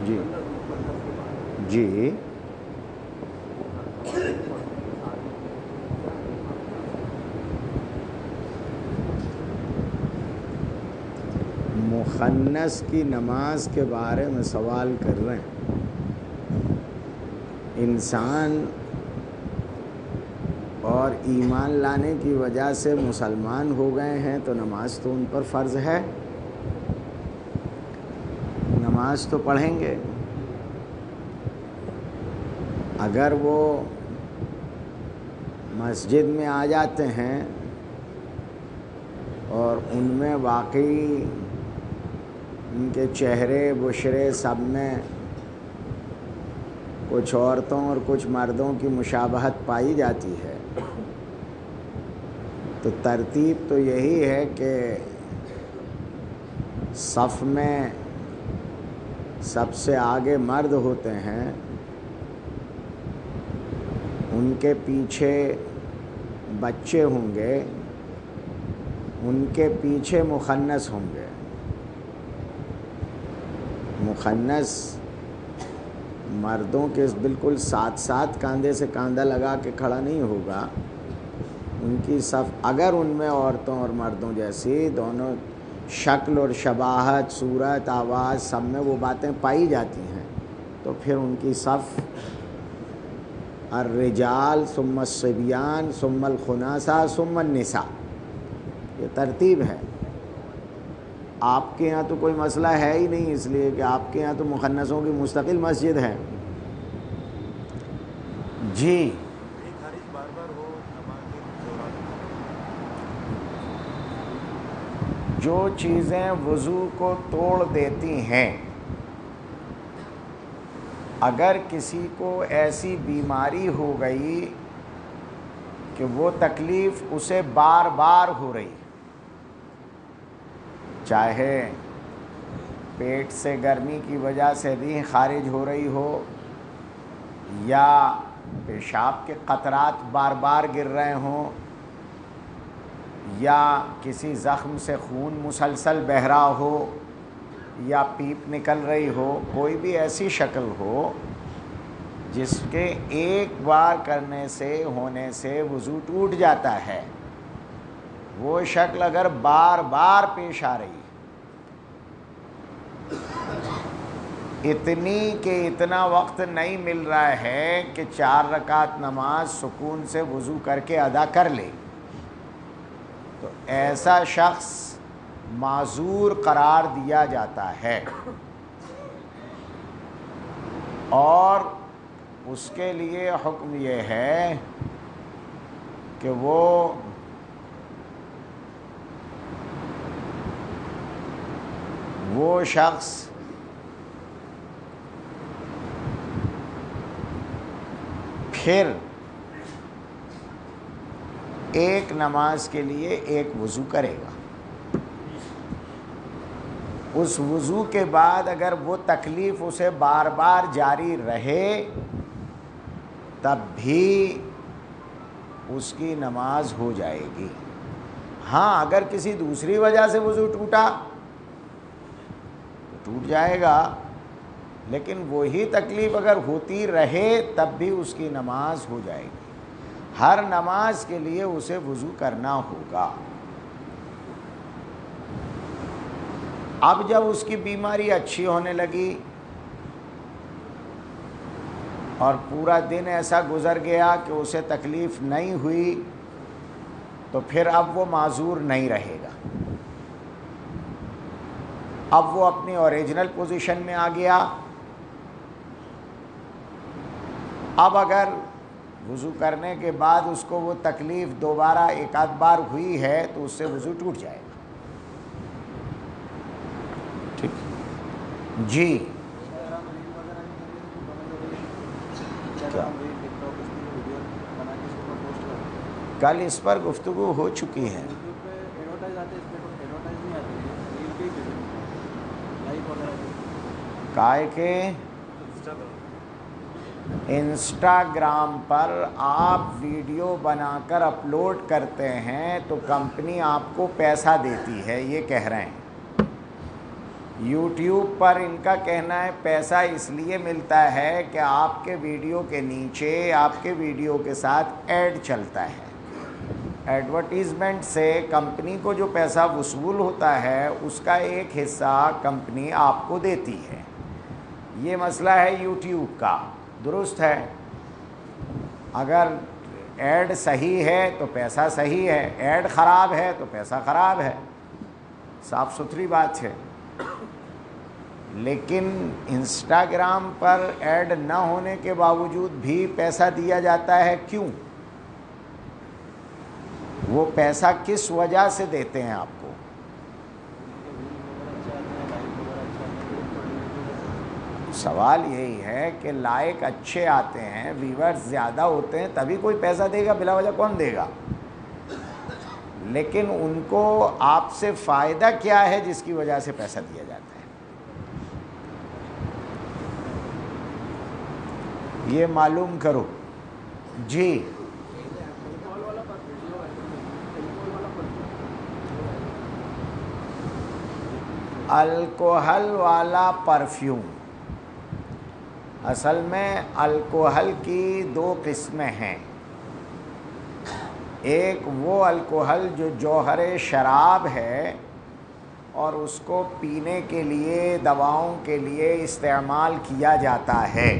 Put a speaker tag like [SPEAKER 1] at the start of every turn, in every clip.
[SPEAKER 1] جی جی مخنث کی نماز کے بارے میں سوال کر رہے ہیں. انسان اور ایمان لانے کی وجہ سے مسلمان ہو گئے ہیں تو نماز تو ان پر فرض ہے، نماز تو پڑھیں گے. اگر وہ مسجد میں آ جاتے ہیں اور ان میں واقعی ان کے چہرے بشرے سب میں کچھ عورتوں اور کچھ مردوں کی مشابہت پائی جاتی ہے، تو ترتیب تو یہی ہے کہ صف میں سب سے آگے مرد ہوتے ہیں، ان کے پیچھے بچے ہوں گے، ان کے پیچھے مخنث ہوں گے. مخنث مردوں کے بالکل ساتھ ساتھ کاندھے سے کاندھا لگا کے کھڑا نہیں ہوگا. ان کی صف اگر ان میں عورتوں اور مردوں جیسی دونوں شکل اور شباہت، صورت، آواز سب میں وہ باتیں پائی جاتی ہیں تو پھر ان کی صف الرجال ثم الصبیان ثم الخناساء ثم النساء، یہ ترتیب ہے. آپ کے یہاں تو کوئی مسئلہ ہے ہی نہیں، اس لیے کہ آپ کے یہاں تو مخنثوں کی مستقل مسجد ہے. جی جو چیزیں وضو کو توڑ دیتی ہیں، اگر کسی کو ایسی بیماری ہو گئی کہ وہ تکلیف اسے بار بار ہو رہی، چاہے پیٹ سے گرمی کی وجہ سے ریح خارج ہو رہی ہو، یا پیشاب کے قطرات بار بار گر رہے ہوں، یا کسی زخم سے خون مسلسل بہہ رہا ہو، یا پیپ نکل رہی ہو، کوئی بھی ایسی شکل ہو جس کے ایک بار کرنے سے ہونے سے وضو ٹوٹ جاتا ہے، وہ شکل اگر بار بار پیش آ رہی اتنی کہ اتنا وقت نہیں مل رہا ہے کہ 4 رکعت نماز سکون سے وضو کر کے ادا کر لے، تو ایسا شخص معذور قرار دیا جاتا ہے، اور اس کے لیے حکم یہ ہے کہ وہ شخص پھر ایک نماز کے لیے ایک وضو کرے گا. اس وضو کے بعد اگر وہ تکلیف اسے بار بار جاری رہے تب بھی اس کی نماز ہو جائے گی. ہاں اگر کسی دوسری وجہ سے وضو ٹوٹا تو ٹوٹ جائے گا، لیکن وہی تکلیف اگر ہوتی رہے تب بھی اس کی نماز ہو جائے گی. ہر نماز کے لیے اسے وضو کرنا ہوگا. اب جب اس کی بیماری اچھی ہونے لگی اور پورا دن ایسا گزر گیا کہ اسے تکلیف نہیں ہوئی، تو پھر اب وہ معذور نہیں رہے گا. اب وہ اپنی اوریجنل پوزیشن میں آ گیا. اب اگر وضو کرنے کے بعد اس کو وہ تکلیف دوبارہ ایک آدھ بار ہوئی ہے تو اس سے وضو ٹوٹ جائے گا. ٹھیک جی. کل اس پر گفتگو ہو چکی ہے. کائے کہ انسٹاگرام پر آپ ویڈیو بنا کر اپلوڈ کرتے ہیں تو کمپنی آپ کو پیسہ دیتی ہے، یہ کہہ رہے ہیں. یوٹیوب پر ان کا کہنا ہے پیسہ اس لیے ملتا ہے کہ آپ کے ویڈیو کے نیچے آپ کے ویڈیو کے ساتھ ایڈ چلتا ہے، ایڈورٹیزمنٹ سے کمپنی کو جو پیسہ وصول ہوتا ہے اس کا ایک حصہ کمپنی آپ کو دیتی ہے۔ یہ مسئلہ ہے یوٹیوب کا، درست ہے۔ اگر ایڈ صحیح ہے تو پیسہ صحیح ہے، ایڈ خراب ہے تو پیسہ خراب ہے، صاف ستھری بات ہے۔ لیکن انسٹاگرام پر ایڈ نہ ہونے کے باوجود بھی پیسہ دیا جاتا ہے، کیوں؟ وہ پیسہ کس وجہ سے دیتے ہیں آپ کو؟ سوال یہی ہے کہ لائک اچھے آتے ہیں، ویورز زیادہ ہوتے ہیں، تبھی کوئی پیسہ دے گا، بلا وجہ کون دے گا؟ لیکن ان کو آپ سے فائدہ کیا ہے جس کی وجہ سے پیسہ دیا جاتا ہے؟ یہ معلوم کرو۔ جی الکوہل والا پرفیوم، اصل میں الکوہل کی دو قسمیں ہیں۔ ایک وہ الکوہل جو جوہر شراب ہے اور اس کو پینے کے لیے، دواؤں کے لیے استعمال کیا جاتا ہے،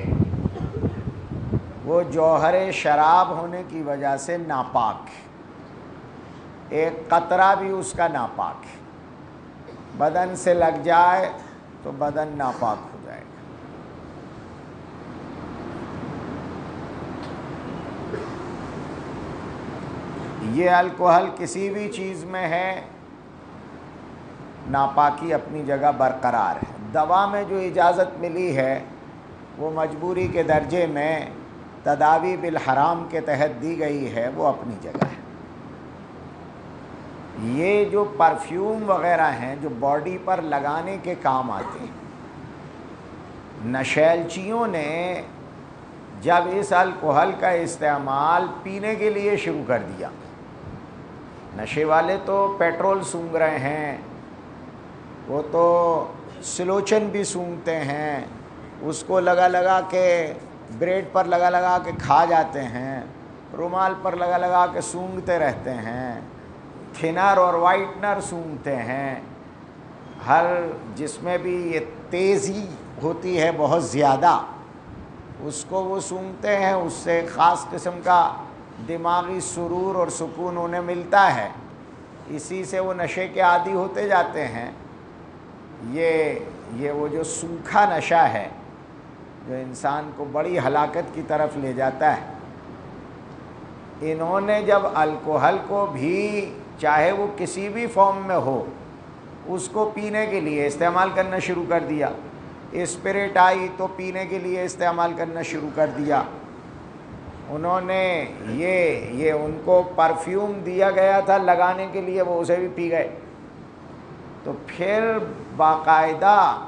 [SPEAKER 1] وہ جوہر شراب ہونے کی وجہ سے ناپاک ہے، ایک قطرہ بھی اس کا ناپاک ہے، بدن سے لگ جائے تو بدن ناپاک ہو جائے گا۔ یہ الکوہل کسی بھی چیز میں ہے، ناپاکی اپنی جگہ برقرار ہے۔ دوا میں جو اجازت ملی ہے وہ مجبوری کے درجے میں تداوی بالحرام کے تحت دی گئی ہے، وہ اپنی جگہ ہے۔ یہ جو پرفیوم وغیرہ ہیں جو باڈی پر لگانے کے کام آتے ہیں، نشیلچیوں نے جب اس الکوہل کا استعمال پینے کے لیے شروع کر دیا، نشے والے تو پیٹرول سونگھ رہے ہیں، وہ تو سلوچن بھی سونگھتے ہیں، اس کو لگا کے بریڈ پر لگا کے کھا جاتے ہیں، رومال پر لگا کے سونگھتے رہتے ہیں، تھنر اور وائٹنر سونگھتے ہیں، ہر جس میں بھی یہ تیزی ہوتی ہے بہت زیادہ اس کو وہ سونگھتے ہیں، اس سے خاص قسم کا دماغی سرور اور سکون انہیں ملتا ہے، اسی سے وہ نشے کے عادی ہوتے جاتے ہیں۔ یہ وہ جو سوکھا نشہ ہے جو انسان کو بڑی ہلاکت کی طرف لے جاتا ہے، انہوں نے جب الکوہل کو بھی چاہے وہ کسی بھی فارم میں ہو اس کو پینے کے لیے استعمال کرنا شروع کر دیا، اسپرٹ آئی تو پینے کے لیے استعمال کرنا شروع کر دیا، انہوں نے یہ ان کو پرفیوم دیا گیا تھا لگانے کے لیے، وہ اسے بھی پی گئے۔ تو پھر باقاعدہ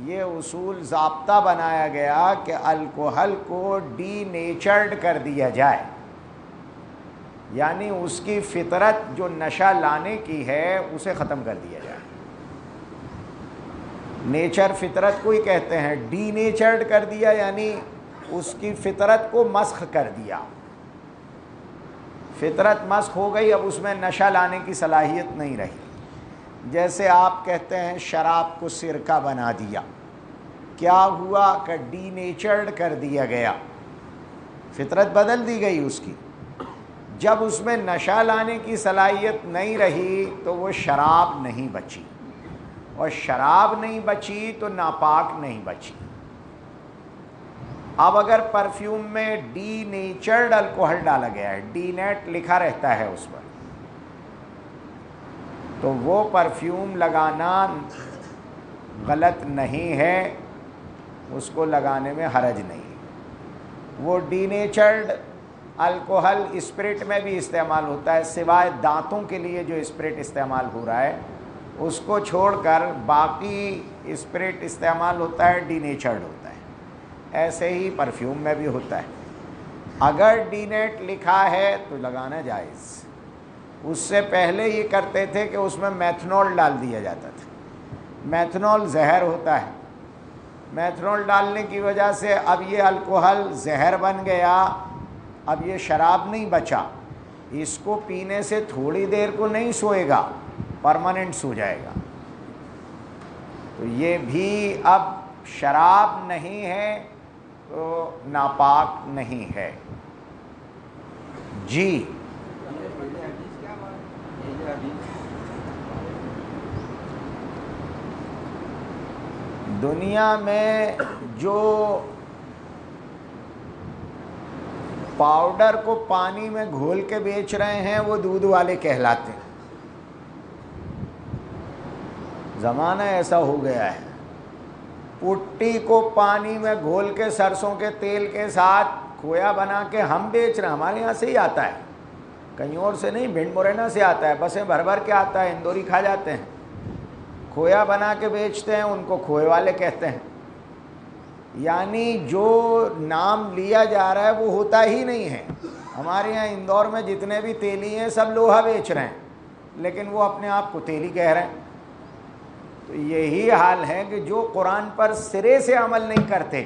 [SPEAKER 1] یہ اصول ضابطہ بنایا گیا کہ الکوہل کو ڈی نیچرڈ کر دیا جائے، یعنی اس کی فطرت جو نشہ لانے کی ہے اسے ختم کر دیا جائے۔ نیچر فطرت کو ہی کہتے ہیں، ڈی نیچرڈ کر دیا یعنی اس کی فطرت کو مسخ کر دیا، فطرت مسخ ہو گئی، اب اس میں نشہ لانے کی صلاحیت نہیں رہی۔ جیسے آپ کہتے ہیں شراب کو سرکہ بنا دیا، کیا ہوا کہ ڈی نیچرڈ کر دیا گیا، فطرت بدل دی گئی اس کی۔ جب اس میں نشہ لانے کی صلاحیت نہیں رہی تو وہ شراب نہیں بچی، اور شراب نہیں بچی تو ناپاک نہیں بچی۔ اب اگر پرفیوم میں ڈی نیچرڈ الکوہل ڈالا گیا ہے، ڈی نیٹ لکھا رہتا ہے اس پر، تو وہ پرفیوم لگانا غلط نہیں ہے، اس کو لگانے میں حرج نہیں۔ وہ ڈی نیچرڈ الکوہل اسپرٹ میں بھی استعمال ہوتا ہے، سوائے دانتوں کے لیے جو اسپرٹ استعمال ہو رہا ہے اس کو چھوڑ کر باقی اسپرٹ استعمال ہوتا ہے، ڈی نیچرڈ ہوتا ہے۔ ایسے ہی پرفیوم میں بھی ہوتا ہے، اگر ڈی نیٹ لکھا ہے تو لگانا جائز۔ اس سے پہلے یہ کرتے تھے کہ اس میں میتھنول ڈال دیا جاتا تھا، میتھنول زہر ہوتا ہے، میتھنول ڈالنے کی وجہ سے اب یہ الکوہل زہر بن گیا، اب یہ شراب نہیں بچا، اس کو پینے سے تھوڑی دیر کو نہیں سوئے گا، پرماننٹ سو جائے گا۔ تو یہ بھی اب شراب نہیں ہے تو ناپاک نہیں ہے۔ جی دنیا میں جو پاؤڈر کو پانی میں گھول کے بیچ رہے ہیں وہ دودھ والے کہلاتے ہیں۔ زمانہ ایسا ہو گیا ہے، پٹی کو پانی میں گھول کے سرسوں کے تیل کے ساتھ کھویا بنا کے ہم بیچ رہے ہیں۔ ہمارے یہاں سے ہی آتا ہے، کہیں اور سے نہیں، بھنڈ مورینا سے آتا ہے، بسیں بھر بھر کے آتا ہے، اندوری کھا جاتے ہیں، کھویا بنا کے بیچتے ہیں، ان کو کھوئے والے کہتے ہیں۔ یعنی جو نام لیا جا رہا ہے وہ ہوتا ہی نہیں ہے۔ ہمارے یہاں اندور میں جتنے بھی تیلی ہیں سب لوہا بیچ رہے ہیں، لیکن وہ اپنے آپ کو تیلی کہہ رہے ہیں۔ تو یہی حال ہے کہ جو قرآن پر سرے سے عمل نہیں کرتے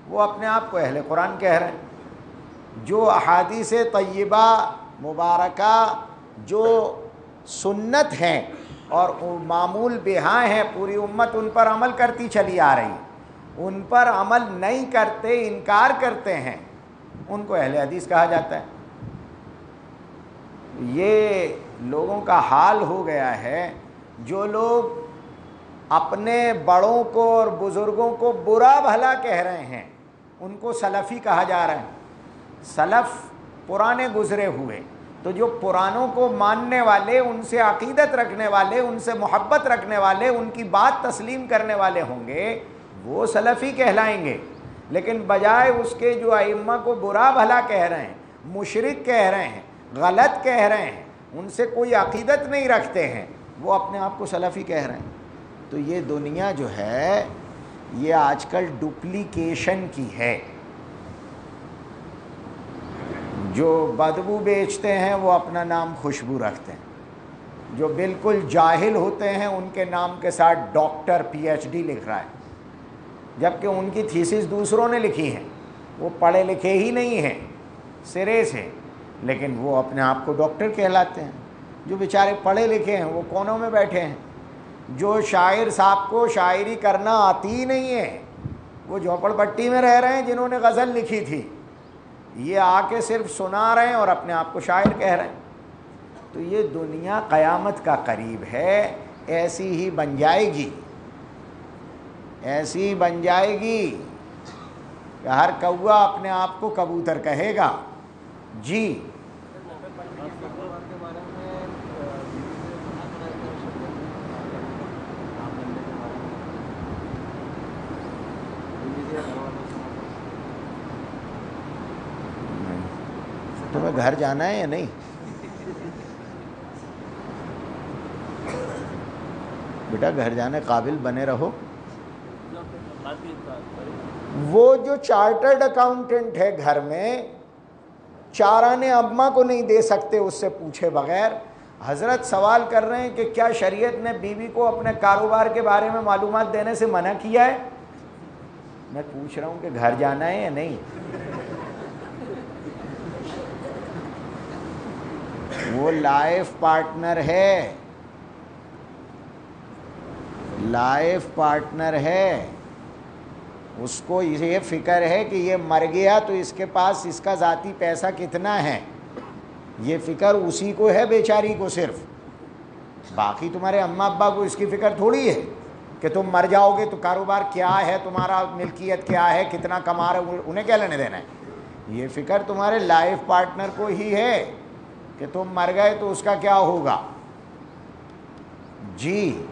[SPEAKER 1] وہ اپنے آپ کو اہل قرآن کہہ رہے ہیں۔ جو احادیث طیبہ مبارکہ جو سنت ہیں اور معمول بہا ہیں، پوری امت ان پر عمل کرتی چلی آ رہی، ان پر عمل نہیں کرتے، انکار کرتے ہیں، ان کو اہل حدیث کہا جاتا ہے۔ یہ لوگوں کا حال ہو گیا ہے، جو لوگ اپنے بڑوں کو اور بزرگوں کو برا بھلا کہہ رہے ہیں ان کو سلفی کہا جا رہا ہے۔ سلف پرانے گزرے ہوئے، تو جو پرانوں کو ماننے والے، ان سے عقیدت رکھنے والے، ان سے محبت رکھنے والے، ان کی بات تسلیم کرنے والے ہوں گے وہ سلفی کہلائیں گے۔ لیکن بجائے اس کے جو ائمہ کو برا بھلا کہہ رہے ہیں، مشرک کہہ رہے ہیں، غلط کہہ رہے ہیں، ان سے کوئی عقیدت نہیں رکھتے ہیں، وہ اپنے آپ کو سلفی کہہ رہے ہیں۔ تو یہ دنیا جو ہے یہ آج کل ڈپلیکیشن کی ہے۔ جو بدبو بیچتے ہیں وہ اپنا نام خوشبو رکھتے ہیں، جو بالکل جاہل ہوتے ہیں ان کے نام کے ساتھ ڈاکٹر پی ایچ ڈی لکھ رہا ہے، جبکہ ان کی تھیسس دوسروں نے لکھی ہیں، وہ پڑھے لکھے ہی نہیں ہیں سرے سے، لیکن وہ اپنے آپ کو ڈاکٹر کہلاتے ہیں۔ جو بیچارے پڑھے لکھے ہیں وہ کونوں میں بیٹھے ہیں۔ جو شاعر صاحب کو شاعری کرنا آتی ہی نہیں ہے وہ جھوپڑ پٹی میں رہ رہے ہیں، جنہوں نے غزل لکھی تھی یہ آ کے صرف سنا رہے ہیں اور اپنے آپ کو شاعر کہہ رہے ہیں۔ تو یہ دنیا قیامت کا قریب ہے، ایسی ہی بن جائے گی، ایسی بن جائے گی کہ ہر کوا اپنے آپ کو کبوتر کہے گا۔ جی تمہیں گھر جانا ہے یا نہیں؟ بیٹا گھر جانے قابل بنے رہو۔ وہ جو چارٹرڈ اکاؤنٹنٹ ہے گھر میں، چارانے اماں کو نہیں دے سکتے اس سے پوچھے بغیر۔ حضرت سوال کر رہے ہیں کہ کیا شریعت نے بیوی کو اپنے کاروبار کے بارے میں معلومات دینے سے منع کیا ہے؟ میں پوچھ رہا ہوں کہ گھر جانا ہے یا نہیں؟ وہ لائف پارٹنر ہے، لائف پارٹنر ہے، اس کو یہ فکر ہے کہ یہ مر گیا تو اس کے پاس اس کا ذاتی پیسہ کتنا ہے، یہ فکر اسی کو ہے بیچاری کو صرف۔ باقی تمہارے اماں ابا کو اس کی فکر تھوڑی ہے کہ تم مر جاؤ گے تو کاروبار کیا ہے تمہارا، ملکیت کیا ہے، کتنا کما رہے، انہیں کیا لینے دینا ہے۔ یہ فکر تمہارے لائف پارٹنر کو ہی ہے کہ تم مر گئے تو اس کا کیا ہوگا۔ جی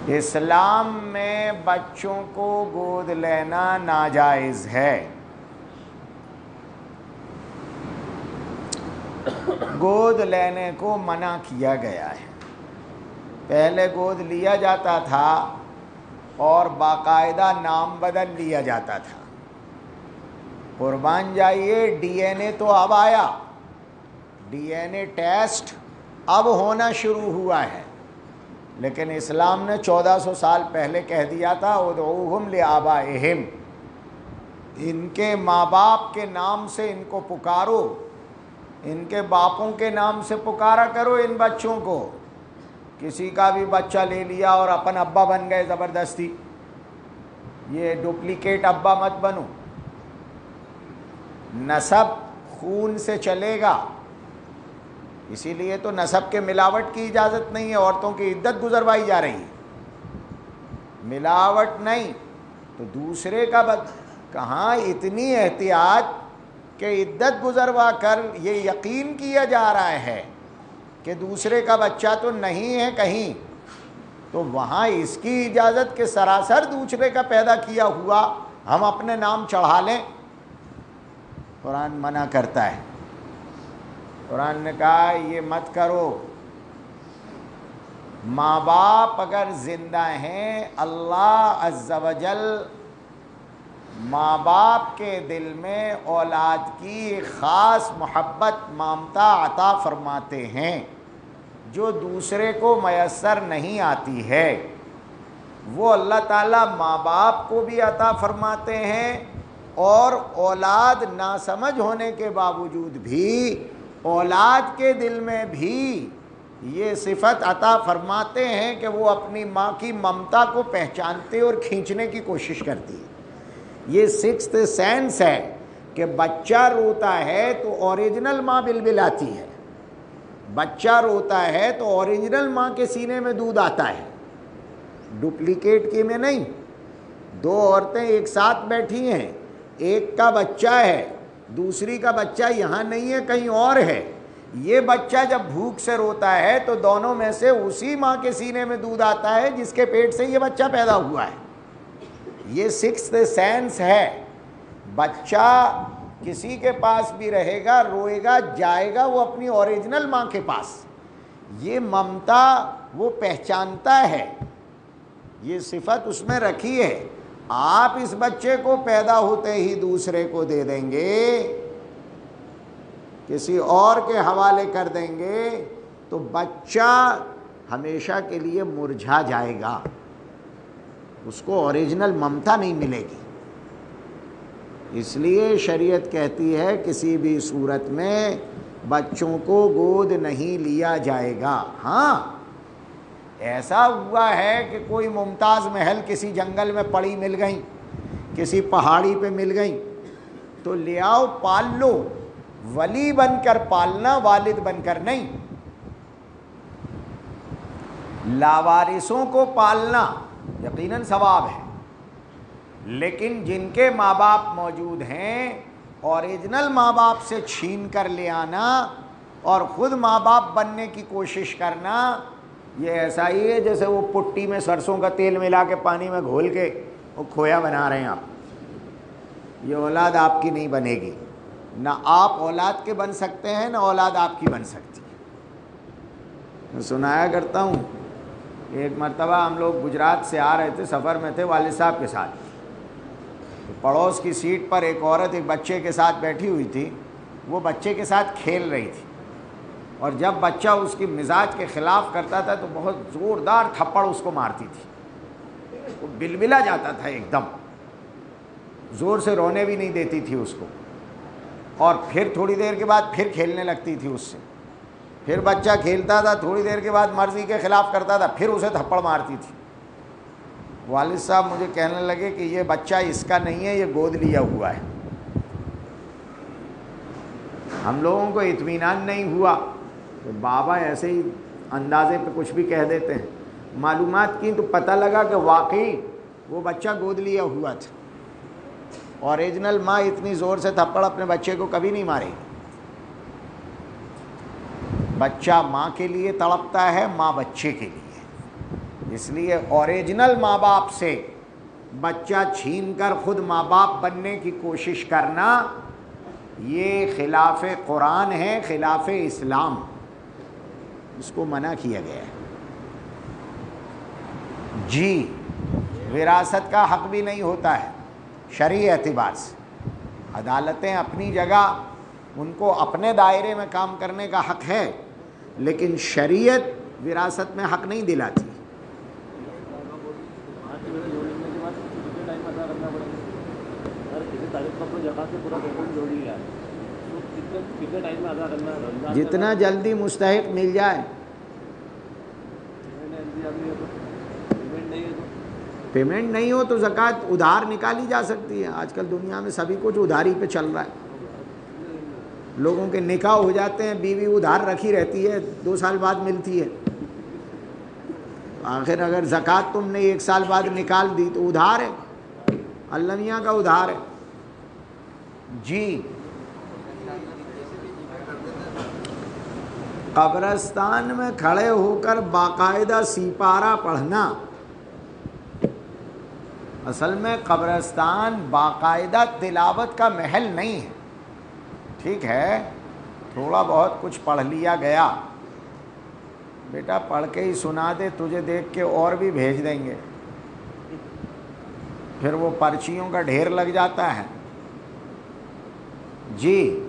[SPEAKER 1] اسلام میں بچوں کو گود لینا ناجائز ہے۔ گود لینے کو منع کیا گیا ہے۔ پہلے گود لیا جاتا تھا اور باقاعدہ نام بدل لیا جاتا تھا۔ قربان جائیے ڈی این اے تو اب آیا، ڈی این اے ٹیسٹ اب ہونا شروع ہوا ہے، لیکن اسلام نے 1400 سال پہلے کہہ دیا تھا ادعوہم لآبائہم، ان کے ماں باپ کے نام سے ان کو پکارو، ان کے باپوں کے نام سے پکارا کرو ان بچوں کو۔ کسی کا بھی بچہ لے لیا اور اپن ابا بن گئے زبردستی، یہ ڈپلیکیٹ ابا مت بنو۔ نسب خون سے چلے گا، اسی لیے تو نسب کے ملاوٹ کی اجازت نہیں ہے، عورتوں کی عدت گزروائی جا رہی ہے، ملاوٹ نہیں تو دوسرے کا کہاں اتنی احتیاط کہ عدت گزروا کر یہ یقین کیا جا رہا ہے کہ دوسرے کا بچہ تو نہیں ہے کہیں، تو وہاں اس کی اجازت کہ سراسر دوسرے کا پیدا کیا ہوا ہم اپنے نام چڑھا لیں، قرآن منع کرتا ہے۔ قرآن نے کہا یہ مت کرو۔ ماں باپ اگر زندہ ہیں، اللہ عز و جل ماں باپ کے دل میں اولاد کی خاص محبت ممتا عطا فرماتے ہیں جو دوسرے کو میسر نہیں آتی ہے، وہ اللہ تعالیٰ ماں باپ کو بھی عطا فرماتے ہیں، اور اولاد ناسمجھ ہونے کے باوجود بھی اولاد کے دل میں بھی یہ صفت عطا فرماتے ہیں کہ وہ اپنی ماں کی ممتا کو پہچانتے اور کھینچنے کی کوشش کرتی ہے۔ یہ سکستھ سینس ہے کہ بچہ روتا ہے تو اوریجنل ماں بلبلاتی ہے، بچہ روتا ہے تو اوریجنل ماں کے سینے میں دودھ آتا ہے، ڈپلیکیٹ کی میں نہیں۔ دو عورتیں ایک ساتھ بیٹھی ہیں، ایک کا بچہ ہے، دوسری کا بچہ یہاں نہیں ہے کہیں اور ہے، یہ بچہ جب بھوک سے روتا ہے تو دونوں میں سے اسی ماں کے سینے میں دودھ آتا ہے جس کے پیٹ سے یہ بچہ پیدا ہوا ہے۔ یہ سکستھ سینس ہے۔ بچہ کسی کے پاس بھی رہے گا، روئے گا، جائے گا وہ اپنی اوریجنل ماں کے پاس، یہ ممتا وہ پہچانتا ہے، یہ صفت اس میں رکھی ہے۔ آپ اس بچے کو پیدا ہوتے ہی دوسرے کو دے دیں گے، کسی اور کے حوالے کر دیں گے تو بچہ ہمیشہ کے لیے مرجھا جائے گا، اس کو اوریجنل ممتا نہیں ملے گی۔ اس لیے شریعت کہتی ہے کسی بھی صورت میں بچوں کو گود نہیں لیا جائے گا۔ ہاں ایسا ہوا ہے کہ کوئی ممتاز محل کسی جنگل میں پڑی مل گئیں، کسی پہاڑی پہ مل گئیں تو لے آؤ پال لو، ولی بن کر پالنا، والد بن کر نہیں۔ لاوارثوں کو پالنا یقیناً ثواب ہے، لیکن جن کے ماں باپ موجود ہیں اوریجنل ماں باپ سے چھین کر لے آنا اور خود ماں باپ بننے کی کوشش کرنا، یہ ایسا ہی ہے جیسے وہ پٹی میں سرسوں کا تیل ملا کے پانی میں گھول کے وہ کھویا بنا رہے ہیں آپ۔ یہ اولاد آپ کی نہیں بنے گی، نہ آپ اولاد کے بن سکتے ہیں نہ اولاد آپ کی بن سکتی ہے۔ میں سنایا کرتا ہوں، ایک مرتبہ ہم لوگ گجرات سے آ رہے تھے، سفر میں تھے والد صاحب کے ساتھ، تو پڑوس کی سیٹ پر ایک عورت ایک بچے کے ساتھ بیٹھی ہوئی تھی، وہ بچے کے ساتھ کھیل رہی تھی، اور جب بچہ اس کی مزاج کے خلاف کرتا تھا تو بہت زوردار تھپڑ اس کو مارتی تھی، وہ بلبلا جاتا تھا ایک دم، زور سے رونے بھی نہیں دیتی تھی اس کو، اور پھر تھوڑی دیر کے بعد پھر کھیلنے لگتی تھی اس سے، پھر بچہ کھیلتا تھا، تھوڑی دیر کے بعد مرضی کے خلاف کرتا تھا، پھر اسے تھپڑ مارتی تھی۔ والد صاحب مجھے کہنے لگے کہ یہ بچہ اس کا نہیں ہے، یہ گود لیا ہوا ہے۔ ہم لوگوں کو اطمینان نہیں ہوا کہ بابا ایسے ہی اندازے پہ کچھ بھی کہہ دیتے ہیں، معلومات کی تو پتہ لگا کہ واقعی وہ بچہ گود لیا ہوا تھا۔ اوریجنل ماں اتنی زور سے تھپڑ اپنے بچے کو کبھی نہیں مارے گی۔ بچہ ماں کے لیے تڑپتا ہے، ماں بچے کے لیے، اس لیے اوریجنل ماں باپ سے بچہ چھین کر خود ماں باپ بننے کی کوشش کرنا، یہ خلاف قرآن ہے، خلاف اسلام، اس کو منع کیا گیا ہے۔ جی وراثت کا حق بھی نہیں ہوتا ہے شرعی اعتبار سے، عدالتیں اپنی جگہ ان کو اپنے دائرے میں کام کرنے کا حق ہے، لیکن شریعت وراثت میں حق نہیں دلاتی۔ جتنا جلدی مستحق مل جائے۔ پیمنٹ نہیں ہو تو زکوٰۃ ادھار نکالی جا سکتی ہے۔ آج کل دنیا میں سبھی کچھ ادھاری پہ چل رہا ہے، لوگوں کے نکاح ہو جاتے ہیں، بیوی ادھار رکھی رہتی ہے، 2 سال بعد ملتی ہے۔ آخر اگر زکوٰۃ تم نے 1 سال بعد نکال دی تو ادھار ہے، اللہ میاں کا ادھار ہے۔ جی، قبرستان میں کھڑے ہو کر باقاعدہ سیپارہ پڑھنا، اصل میں قبرستان باقاعدہ تلاوت کا محل نہیں ہے۔ ٹھیک ہے، تھوڑا بہت کچھ پڑھ لیا گیا، بیٹا پڑھ کے ہی سنا دے، تجھے دیکھ کے اور بھی بھیج دیں گے، پھر وہ پرچیوں کا ڈھیر لگ جاتا ہے۔ جی،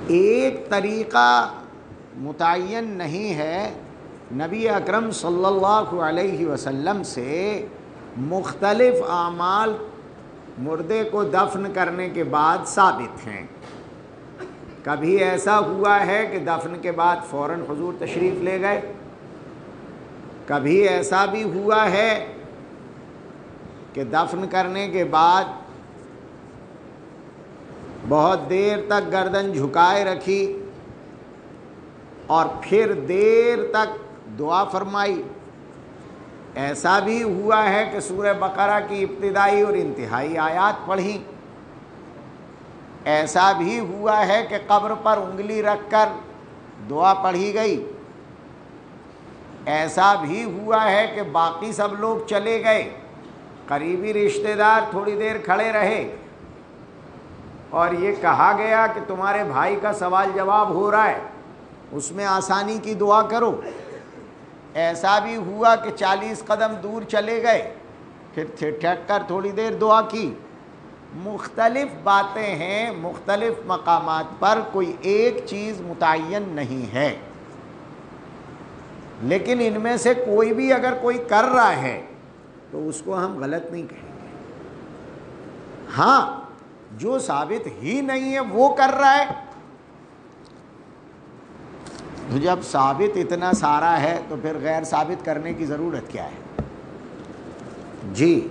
[SPEAKER 1] ایک طریقہ متعین نہیں ہے، نبی اکرم صلی اللہ علیہ وسلم سے مختلف اعمال مردے کو دفن کرنے کے بعد ثابت ہیں۔ کبھی ایسا ہوا ہے کہ دفن کے بعد فوراً حضور تشریف لے گئے، کبھی ایسا بھی ہوا ہے کہ دفن کرنے کے بعد بہت دیر تک گردن جھکائے رکھی اور پھر دیر تک دعا فرمائی۔ ایسا بھی ہوا ہے کہ سورہ بقرہ کی ابتدائی اور انتہائی آیات پڑھی۔ ایسا بھی ہوا ہے کہ قبر پر انگلی رکھ کر دعا پڑھی گئی۔ ایسا بھی ہوا ہے کہ باقی سب لوگ چلے گئے، قریبی رشتہ دار تھوڑی دیر کھڑے رہے اور یہ کہا گیا کہ تمہارے بھائی کا سوال جواب ہو رہا ہے، اس میں آسانی کی دعا کرو۔ ایسا بھی ہوا کہ 40 قدم دور چلے گئے، پھر ٹھہر کر تھوڑی دیر دعا کی۔ مختلف باتیں ہیں، مختلف مقامات پر کوئی ایک چیز متعین نہیں ہے، لیکن ان میں سے کوئی بھی اگر کوئی کر رہا ہے تو اس کو ہم غلط نہیں کہیں گے۔ ہاں، جو ثابت ہی نہیں ہے وہ کر رہا ہے، تو جب ثابت اتنا سارا ہے تو پھر غیر ثابت کرنے کی ضرورت کیا ہے؟ جی،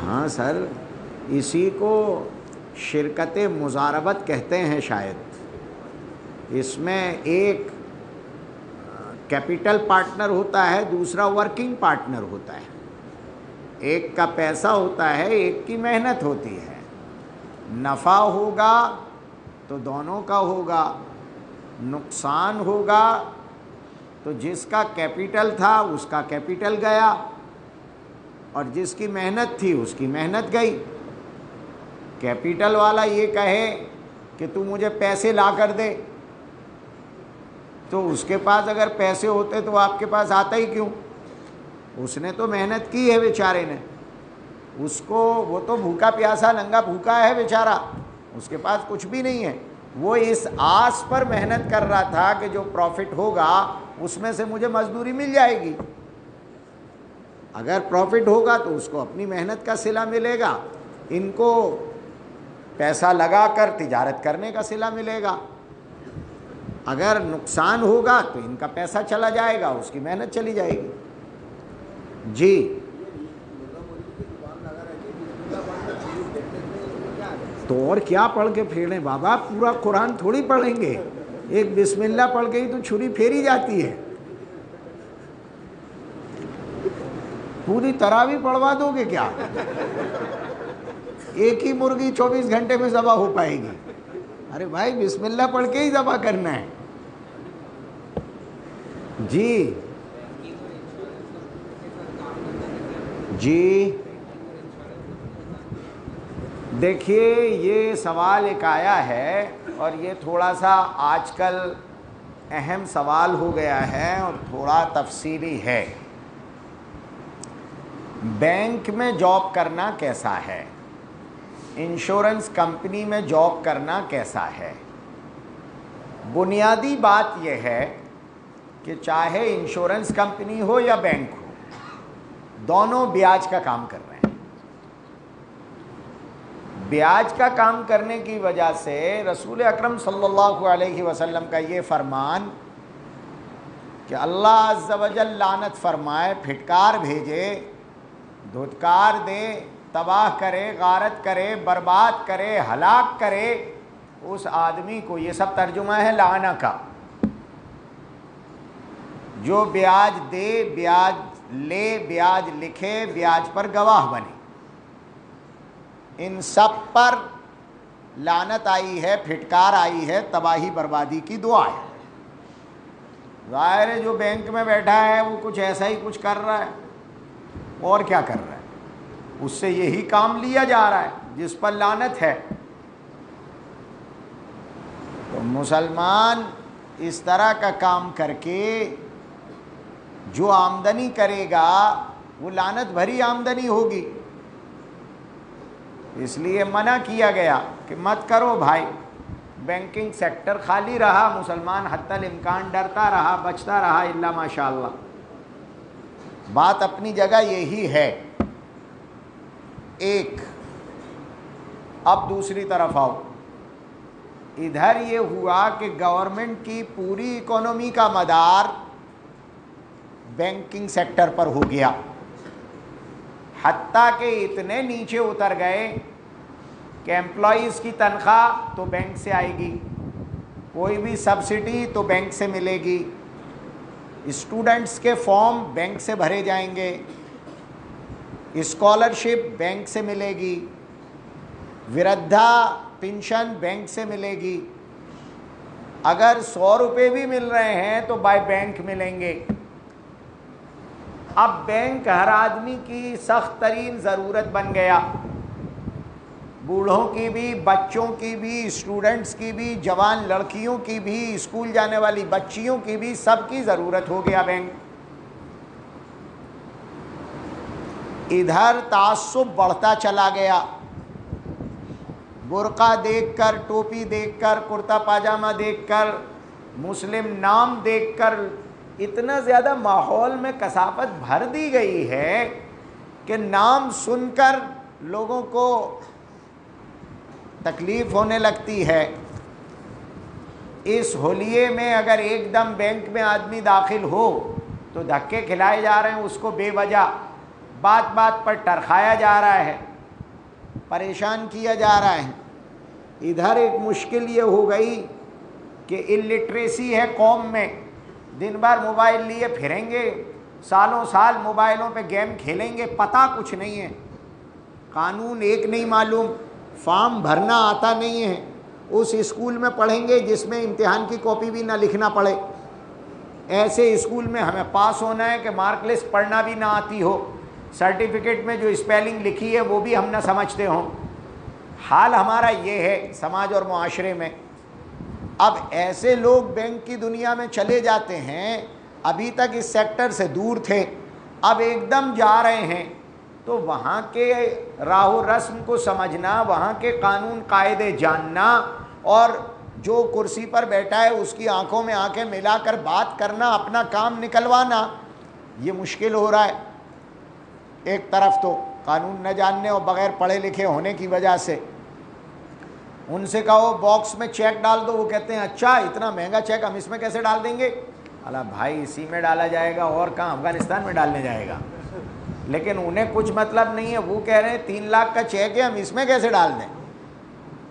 [SPEAKER 1] ہاں سر، اسی کو شرکت مضاربت کہتے ہیں شاید۔ اس میں ایک کیپٹل پارٹنر ہوتا ہے، دوسرا ورکنگ پارٹنر ہوتا ہے۔ ایک کا پیسہ ہوتا ہے، ایک کی محنت ہوتی ہے۔ نفع ہوگا تو دونوں کا ہوگا، نقصان ہوگا تو جس کا کیپٹل تھا اس کا کیپٹل گیا اور جس کی محنت تھی اس کی محنت گئی۔ کیپٹل والا یہ کہے کہ تو مجھے پیسے لا کر دے، تو اس کے پاس اگر پیسے ہوتے تو آپ کے پاس آتا ہی کیوں؟ اس نے تو محنت کی ہے بیچارے نے، اس کو، وہ تو بھوکا پیاسا ننگا بھوکا ہے بیچارہ، اس کے پاس کچھ بھی نہیں ہے۔ وہ اس آس پر محنت کر رہا تھا کہ جو پروفٹ ہوگا اس میں سے مجھے مزدوری مل جائے گی۔ اگر پروفٹ ہوگا تو اس کو اپنی محنت کا صلہ ملے گا، ان کو پیسہ لگا کر تجارت کرنے کا صلہ ملے گا۔ اگر نقصان ہوگا تو ان کا پیسہ چلا جائے گا، اس کی محنت چلی جائے گی۔ جی، تو اور کیا پڑھ کے پھیریں بابا، پورا قرآن تھوڑی پڑھیں گے، ایک بسم اللہ پڑھ کے ہی تو چھری پھیری جاتی ہے۔ پوری تراویح پڑھوا دو گے کیا؟ ایک ہی مرغی 24 گھنٹے میں ذبح ہو پائے گی؟ ارے بھائی بسم اللہ پڑھ کے ہی ذبح کرنا ہے۔ جی جی دیکھیے یہ سوال ایک آیا ہے اور یہ تھوڑا سا آج کل اہم سوال ہو گیا ہے اور تھوڑا تفصیلی ہے. بینک میں جاب کرنا کیسا ہے؟ انشورنس کمپنی میں جاب کرنا کیسا ہے؟ بنیادی بات یہ ہے کہ چاہے انشورنس کمپنی ہو یا بینک ہو، دونوں بیاج کا کام کر رہے ہیں. بیاج کا کام کرنے کی وجہ سے رسول اکرم صلی اللہ علیہ وسلم کا یہ فرمان کہ اللہ عز و جل لعنت فرمائے، پھٹکار بھیجے، دھتکار دے، تباہ کرے، غارت کرے، برباد کرے، ہلاک کرے اس آدمی کو. یہ سب ترجمہ ہے لعنہ کا. جو بیاج دے، بیاج لے، بیاج لکھے، بیاج پر گواہ بنے، ان سب پر لعنت آئی ہے، پھٹکار آئی ہے، تباہی بربادی کی دعا ہے. ظاہر ہے جو بینک میں بیٹھا ہے وہ کچھ ایسا ہی کچھ کر رہا ہے، اور کیا کر رہا ہے؟ اس سے یہی کام لیا جا رہا ہے جس پر لعنت ہے. تو مسلمان اس طرح کا کام کر کے جو آمدنی کرے گا وہ لعنت بھری آمدنی ہوگی. اس لیے منع کیا گیا کہ مت کرو بھائی. بینکنگ سیکٹر خالی رہا، مسلمان حتی الامکان ڈرتا رہا، بچتا رہا، الا ماشاء اللہ. بات اپنی جگہ یہی ہے. ایک اب دوسری طرف آؤ. ادھر یہ ہوا کہ گورنمنٹ کی پوری اکانومی کا مدار بینکنگ سیکٹر پر ہو گیا، حتیٰ کہ اتنے نیچے اتر گئے کہ امپلائیز کی تنخواہ تو بینک سے آئے گی، کوئی بھی سبسڈی تو بینک سے ملے گی، اسٹوڈنٹس کے فارم بینک سے بھرے جائیں گے، اسکالرشپ بینک سے ملے گی، وردھا پنشن بینک سے ملے گی. اگر 100 روپے بھی مل رہے ہیں تو بائی بینک ملیں گے. اب بینک ہر آدمی کی سخت ترین ضرورت بن گیا، بوڑھوں کی بھی، بچوں کی بھی، اسٹوڈنٹس کی بھی، جوان لڑکیوں کی بھی، اسکول جانے والی بچیوں کی بھی، سب کی ضرورت ہو گیا بینک. ادھر تعصب بڑھتا چلا گیا. برقع دیکھ کر، ٹوپی دیکھ کر، کرتا پاجامہ دیکھ کر، مسلم نام دیکھ کر اتنا زیادہ ماحول میں کثافت بھر دی گئی ہے کہ نام سن کر لوگوں کو تکلیف ہونے لگتی ہے. اس حلیے میں اگر ایک دم بینک میں آدمی داخل ہو تو دھکے کھلائے جا رہے ہیں، اس کو بے وجہ بات بات پر ٹرخایا جا رہا ہے، پریشان کیا جا رہا ہے. ادھر ایک مشکل یہ ہو گئی کہ الٹریسی ہے قوم میں. دن بھر موبائل لیے پھریں گے، سالوں سال موبائلوں پہ گیم کھیلیں گے، پتہ کچھ نہیں ہے، قانون ایک نہیں معلوم، فارم بھرنا آتا نہیں ہے. اس اسکول میں پڑھیں گے جس میں امتحان کی کاپی بھی نہ لکھنا پڑے. ایسے اسکول میں ہمیں پاس ہونا ہے کہ مارک لسٹ پڑھنا بھی نہ آتی ہو، سرٹیفکیٹ میں جو اسپیلنگ لکھی ہے وہ بھی ہم نہ سمجھتے ہوں. حال ہمارا یہ ہے سماج اور معاشرے میں. اب ایسے لوگ بینک کی دنیا میں چلے جاتے ہیں، ابھی تک اس سیکٹر سے دور تھے، اب ایک دم جا رہے ہیں، تو وہاں کے راہ و رسم کو سمجھنا، وہاں کے قانون قاعدے جاننا، اور جو کرسی پر بیٹھا ہے اس کی آنکھوں میں آنکھیں ملا کر بات کرنا، اپنا کام نکلوانا، یہ مشکل ہو رہا ہے. ایک طرف تو قانون نہ جاننے اور بغیر پڑھے لکھے ہونے کی وجہ سے ان سے کہو باکس میں چیک ڈال دو، وہ کہتے ہیں اچھا اتنا مہنگا چیک ہم اس میں کیسے ڈال دیں گے؟ اللہ بھائی اسی میں ڈالا جائے گا، اور کہاں افغانستان میں ڈالنے جائے گا. لیکن انہیں کچھ مطلب نہیں ہے، وہ کہہ رہے ہیں 3 لاکھ کا چیک ہے ہم اس میں کیسے ڈال دیں؟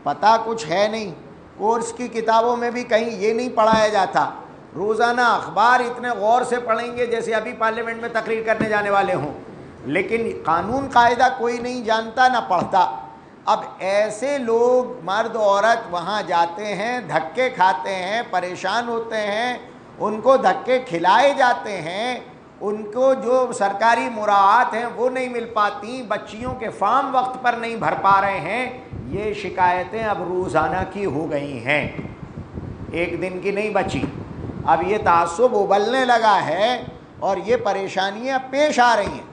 [SPEAKER 1] پتہ کچھ ہے نہیں. کورس کی کتابوں میں بھی کہیں یہ نہیں پڑھایا جاتا. روزانہ اخبار اتنے غور سے پڑھیں گے جیسے ابھی پارلیمنٹ میں تقریر کرنے جانے والے ہوں، لیکن قانون قاعدہ کوئی نہیں جانتا نہ پڑھتا. اب ایسے لوگ مرد عورت وہاں جاتے ہیں، دھکے کھاتے ہیں، پریشان ہوتے ہیں، ان کو دھکے کھلائے جاتے ہیں، ان کو جو سرکاری مراعات ہیں وہ نہیں مل پاتی، بچیوں کے فارم وقت پر نہیں بھر پا رہے ہیں. یہ شکایتیں اب روزانہ کی ہو گئی ہیں، ایک دن کی نہیں بچی. اب یہ تعصب ابلنے لگا ہے اور یہ پریشانیاں پیش آ رہی ہیں.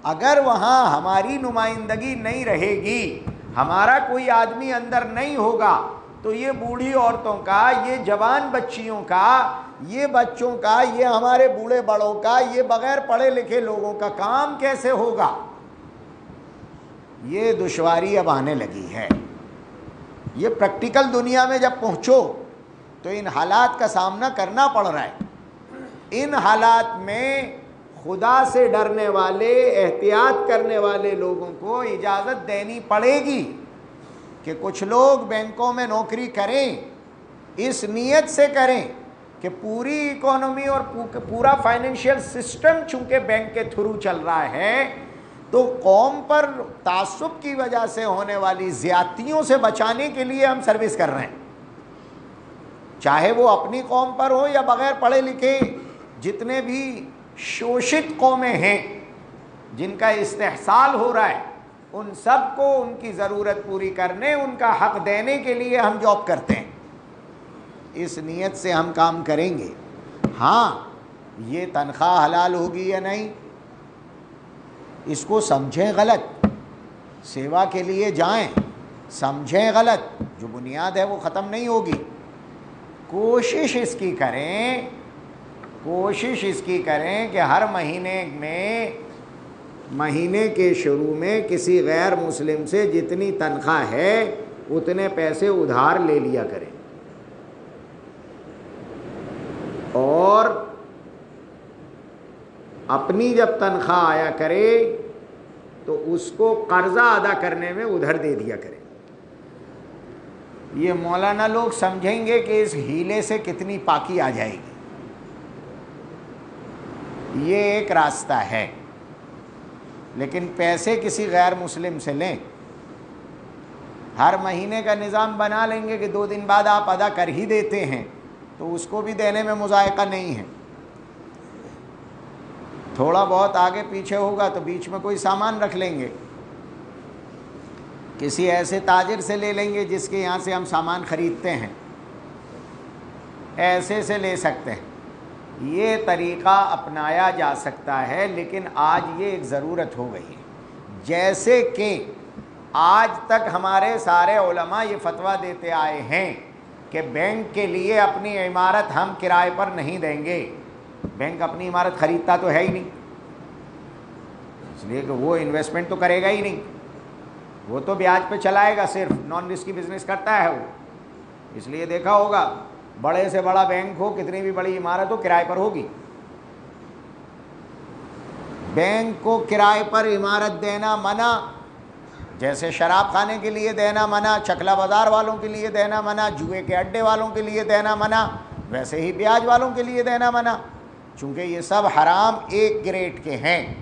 [SPEAKER 1] اگر وہاں ہماری نمائندگی نہیں رہے گی، ہمارا کوئی آدمی اندر نہیں ہوگا، تو یہ بوڑھی عورتوں کا، یہ جوان بچیوں کا، یہ بچوں کا، یہ ہمارے بوڑھے بڑوں کا، یہ بغیر پڑھے لکھے لوگوں کا کام کیسے ہوگا؟ یہ دشواری اب آنے لگی ہے. یہ پریکٹیکل دنیا میں جب پہنچو تو ان حالات کا سامنا کرنا پڑ رہا ہے. ان حالات میں خدا سے ڈرنے والے، احتیاط کرنے والے لوگوں کو اجازت دینی پڑے گی کہ کچھ لوگ بینکوں میں نوکری کریں، اس نیت سے کریں کہ پوری اکانومی اور پورا فائنینشیل سسٹم چونکہ بینک کے تھرو چل رہا ہے، تو قوم پر تعصب کی وجہ سے ہونے والی زیادتیوں سے بچانے کے لیے ہم سروس کر رہے ہیں، چاہے وہ اپنی قوم پر ہو یا بغیر پڑھے لکھے جتنے بھی شوشت قومیں ہیں جن کا استحصال ہو رہا ہے، ان سب کو ان کی ضرورت پوری کرنے، ان کا حق دینے کے لیے ہم جاب کرتے ہیں. اس نیت سے ہم کام کریں گے. ہاں، یہ تنخواہ حلال ہوگی یا نہیں اس کو سمجھیں غلط، سیوا کے لیے جائیں، سمجھیں غلط، جو بنیاد ہے وہ ختم نہیں ہوگی. کوشش اس کی کریں کہ ہر مہینے کے شروع میں کسی غیر مسلم سے جتنی تنخواہ ہے اتنے پیسے ادھار لے لیا کریں، اور اپنی جب تنخواہ آیا کرے تو اس کو قرضہ ادا کرنے میں ادھر دے دیا کریں. یہ مولانا لوگ سمجھیں گے کہ اس ہیلے سے کتنی پاکی آ جائے گی. یہ ایک راستہ ہے، لیکن پیسے کسی غیر مسلم سے لیں، ہر مہینے کا نظام بنا لیں گے کہ 2 دن بعد آپ ادا کر ہی دیتے ہیں، تو اس کو بھی دینے میں مذائقہ نہیں ہے. تھوڑا بہت آگے پیچھے ہوگا تو بیچ میں کوئی سامان رکھ لیں گے، کسی ایسے تاجر سے لے لیں گے جس کے یہاں سے ہم سامان خریدتے ہیں، ایسے سے لے سکتے ہیں. یہ طریقہ اپنایا جا سکتا ہے، لیکن آج یہ ایک ضرورت ہو گئی ہے. جیسے کہ آج تک ہمارے سارے علماء یہ فتویٰ دیتے آئے ہیں کہ بینک کے لیے اپنی عمارت ہم کرائے پر نہیں دیں گے. بینک اپنی عمارت خریدتا تو ہے ہی نہیں، اس لیے کہ وہ انویسٹمنٹ تو کرے گا ہی نہیں، وہ تو بیاج پہ چلائے گا، صرف نان رسکی بزنس کرتا ہے وہ. اس لیے دیکھا ہوگا بڑے سے بڑا بینک ہو، کتنی بھی بڑی عمارت ہو، کرائے پر ہوگی. بینک کو کرائے پر عمارت دینا منع، جیسے شراب خانے کے لیے دینا منع، چکلا بازار والوں کے لیے دینا منع، جوئے کے اڈے والوں کے لیے دینا منع، ویسے ہی بیاج والوں کے لیے دینا منع، چونکہ یہ سب حرام ایک گریڈ کے ہیں.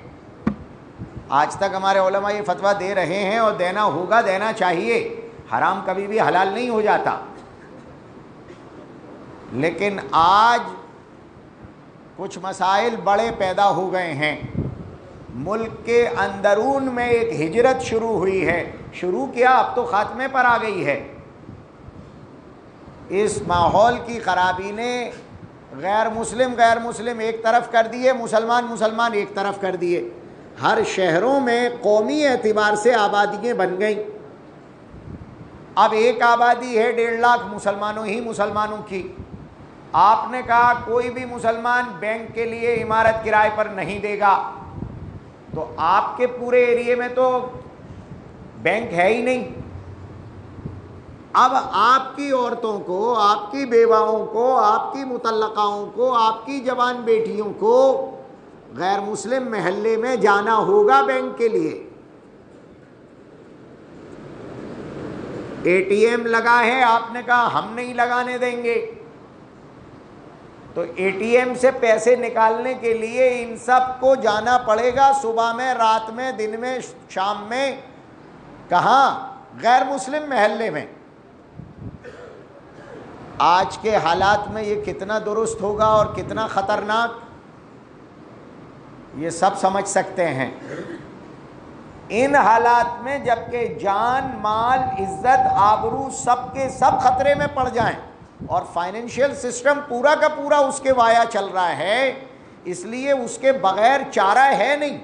[SPEAKER 1] آج تک ہمارے علماء یہ فتویٰ دے رہے ہیں اور دینا ہوگا، دینا چاہیے. حرام کبھی بھی حلال نہیں ہو جاتا. لیکن آج کچھ مسائل بڑے پیدا ہو گئے ہیں. ملک کے اندرون میں ایک ہجرت شروع ہوئی ہے، شروع کیا اب تو خاتمے پر آ گئی ہے. اس ماحول کی خرابی نے غیر مسلم ایک طرف کر دیے، مسلمان ایک طرف کر دیے. ہر شہروں میں قومی اعتبار سے آبادیاں بن گئیں. اب ایک آبادی ہے 1.5 لاکھ مسلمانوں کی. آپ نے کہا کوئی بھی مسلمان بینک کے لیے عمارت کرائے پر نہیں دے گا، تو آپ کے پورے ایریے میں تو بینک ہے ہی نہیں. اب آپ کی عورتوں کو، آپ کی بیواؤں کو، آپ کی مطلقاؤں کو، آپ کی جوان بیٹیوں کو غیر مسلم محلے میں جانا ہوگا بینک کے لیے. اے ٹی ایم لگا ہے، آپ نے کہا ہم نہیں لگانے دیں گے، تو اے ٹی ایم سے پیسے نکالنے کے لیے ان سب کو جانا پڑے گا، صبح میں، رات میں، دن میں، شام میں. کہاں؟ غیر مسلم محلے میں. آج کے حالات میں یہ کتنا درست ہوگا اور کتنا خطرناک، یہ سب سمجھ سکتے ہیں. ان حالات میں جب کہ جان، مال، عزت، آبرو سب کے سب خطرے میں پڑ جائیں اور فائنینشیل سسٹم پورا کا پورا اس کے وایا چل رہا ہے، اس لیے اس کے بغیر چارہ ہے نہیں،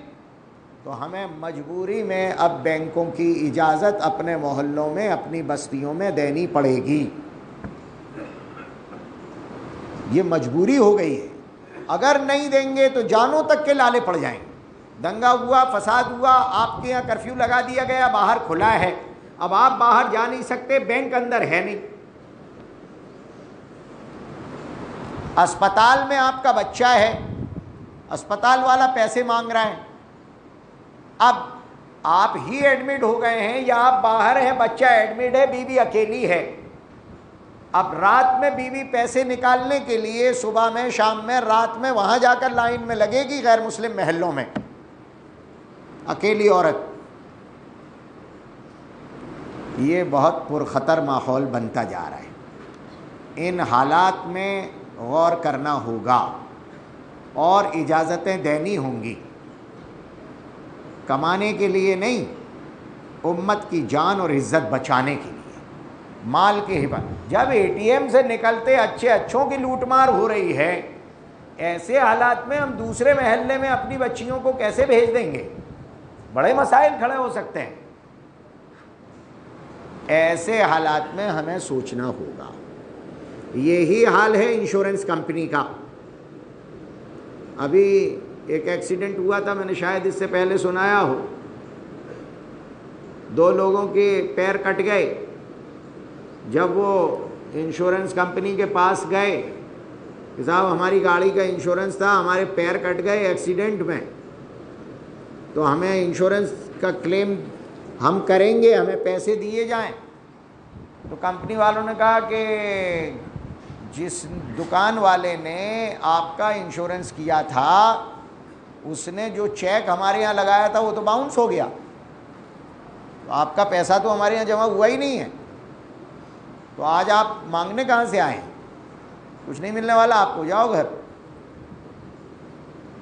[SPEAKER 1] تو ہمیں مجبوری میں اب بینکوں کی اجازت اپنے محلوں میں، اپنی بستیوں میں دینی پڑے گی۔ یہ مجبوری ہو گئی ہے، اگر نہیں دیں گے تو جانوں تک کے لالے پڑ جائیں گے۔ دنگا ہوا، فساد ہوا، آپ کے یہاں کرفیو لگا دیا گیا، باہر کھلا ہے، اب آپ باہر جا نہیں سکتے، بینک اندر ہے نہیں، اسپتال میں آپ کا بچہ ہے، اسپتال والا پیسے مانگ رہا ہے، اب آپ ہی ایڈمٹ ہو گئے ہیں یا آپ باہر ہیں، بچہ ایڈمٹ ہے، بیوی اکیلی ہے، اب رات میں بیوی پیسے نکالنے کے لیے صبح میں، شام میں، رات میں وہاں جا کر لائن میں لگے گی غیر مسلم محلوں میں، اکیلی عورت۔ یہ بہت پرخطر ماحول بنتا جا رہا ہے، ان حالات میں غور کرنا ہوگا اور اجازتیں دینی ہوں گی، کمانے کے لیے نہیں، امت کی جان اور عزت بچانے کے لیے، مال کی حفاظت۔ جب اے ٹی ایم سے نکلتے اچھوں کی لوٹ مار ہو رہی ہے، ایسے حالات میں ہم دوسرے محلے میں اپنی بچیوں کو کیسے بھیج دیں گے؟ بڑے مسائل کھڑے ہو سکتے ہیں۔ ایسے حالات میں ہمیں سوچنا ہوگا۔ یہی حال ہے انشورنس کمپنی کا۔ ابھی ایک ایکسیڈنٹ ہوا تھا، میں نے شاید اس سے پہلے سنایا ہو، 2 لوگوں کے پیر کٹ گئے، جب وہ انشورنس کمپنی کے پاس گئے کہ صاحب ہماری گاڑی کا انشورنس تھا، ہمارے پیر کٹ گئے ایکسیڈنٹ میں، تو ہمیں انشورنس کا کلیم ہم کریں گے، ہمیں پیسے دیے جائیں۔ تو کمپنی والوں نے کہا کہ جس دکان والے نے آپ کا انشورنس کیا تھا، اس نے جو چیک ہمارے یہاں لگایا تھا وہ تو باؤنس ہو گیا، تو آپ کا پیسہ تو ہمارے یہاں جمع ہوا ہی نہیں ہے، تو آج آپ مانگنے کہاں سے آئے ہیں؟ کچھ نہیں ملنے والا آپ کو، جاؤ گھر،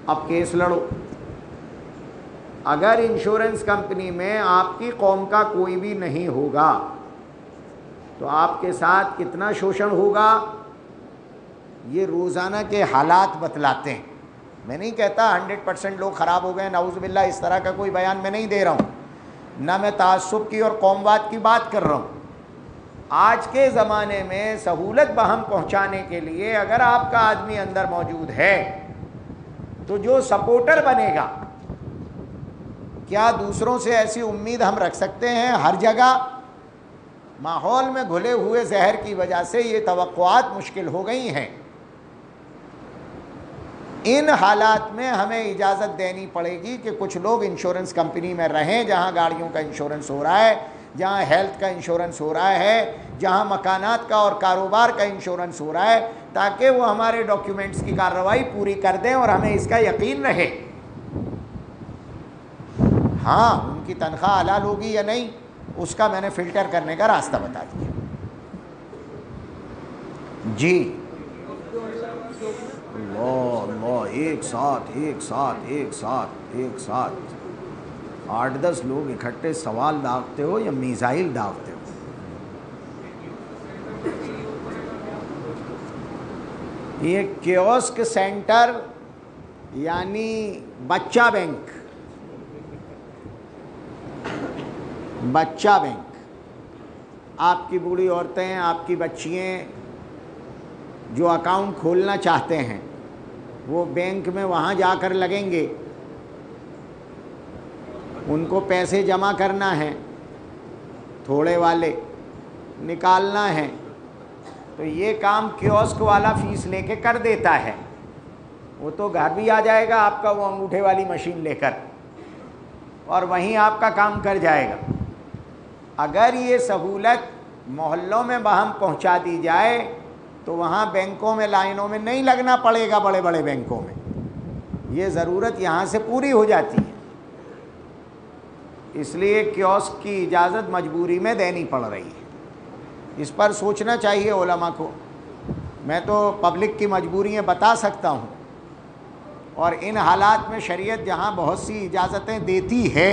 [SPEAKER 1] اب کیس لڑو۔ اگر انشورنس کمپنی میں آپ کی قوم کا کوئی بھی نہیں ہوگا تو آپ کے ساتھ کتنا شوشن ہوگا، یہ روزانہ کے حالات بتلاتے ہیں۔ میں نہیں کہتا 100% لوگ خراب ہو گئے، نعوذ باللہ، اس طرح کا کوئی بیان میں نہیں دے رہا ہوں، نہ میں تعصب کی اور قومواد کی بات کر رہا ہوں۔ آج کے زمانے میں سہولت بہم پہنچانے کے لیے اگر آپ کا آدمی اندر موجود ہے تو جو سپورٹر بنے گا، کیا دوسروں سے ایسی امید ہم رکھ سکتے ہیں؟ ہر جگہ ماحول میں گھلے ہوئے زہر کی وجہ سے یہ توقعات مشکل ہو گئی ہیں۔ ان حالات میں ہمیں اجازت دینی پڑے گی کہ کچھ لوگ انشورنس کمپنی میں رہیں، جہاں گاڑیوں کا انشورنس ہو رہا ہے، جہاں ہیلتھ کا انشورنس ہو رہا ہے، جہاں مکانات کا اور کاروبار کا انشورنس ہو رہا ہے، تاکہ وہ ہمارے ڈاکیومنٹس کی کارروائی پوری کر دیں اور ہمیں اس کا یقین رہے۔ ہاں، ان کی تنخواہ حلال ہوگی یا نہیں، اس کا میں نے فلٹر کرنے کا راستہ بتا دیا۔ جی اللہ، ایک ساتھ 8-10 لوگ اکٹھے سوال داغتے ہو یا میزائل داغتے ہو؟ یہ کیوسک سینٹر یعنی بچہ بینک، آپ کی بوڑھی عورتیں، آپ کی بچیاں جو اکاؤنٹ کھولنا چاہتے ہیں وہ بینک میں وہاں جا کر لگیں گے، ان کو پیسے جمع کرنا ہے، تھوڑے والے نکالنا ہے، تو یہ کام کیوسک والا فیس لے کے کر دیتا ہے، وہ تو گھر بھی آ جائے گا آپ کا وہ انگوٹھے والی مشین لے کر، اور وہیں آپ کا کام کر جائے گا۔ اگر یہ سہولت محلوں میں باہم پہنچا دی جائے تو وہاں بینکوں میں لائنوں میں نہیں لگنا پڑے گا، بڑے بڑے بینکوں میں یہ ضرورت یہاں سے پوری ہو جاتی ہے۔ اس لیے کیوسک کی اجازت مجبوری میں دینی پڑ رہی ہے، اس پر سوچنا چاہیے علماء کو۔ میں تو پبلک کی مجبوریاں بتا سکتا ہوں، اور ان حالات میں شریعت جہاں بہت سی اجازتیں دیتی ہے